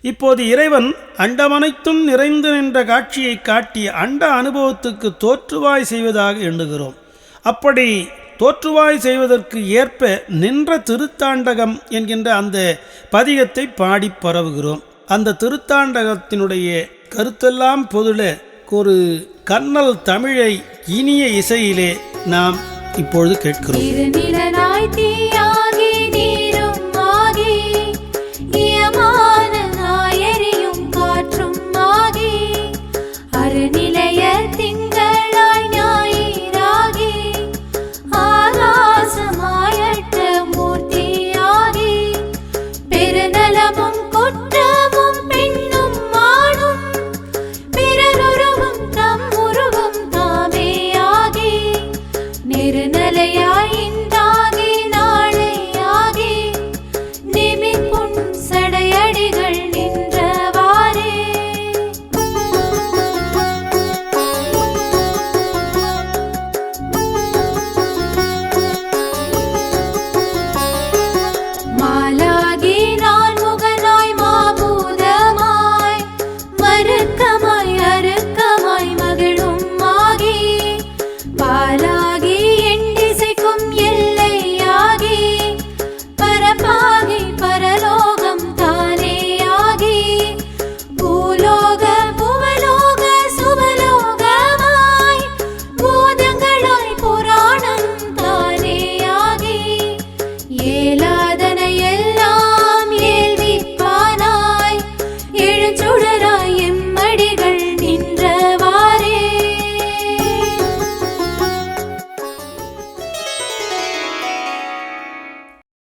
இப்போது இறைவன் அண்டமனைத்தும் நிறைந்து நின்ற காட்சியை காட்டி அண்ட அனுபவத்துக்கு தோற்றுவாய் செய்வதாக எண்ணுகிறோம். அப்படி தோற்றுவாய் செய்வதற்கு ஏற்ப நின்ற திருத்தாண்டகம் என்கின்ற அந்த பதிகத்தை பாடி பரவுகிறோம். அந்த திருத்தாண்டகத்தினுடைய கருத்தெல்லாம் பொதுள ஒரு கண்ணல் தமிழை இனிய இசையிலே நாம் இப்பொழுது கேட்கிறோம்.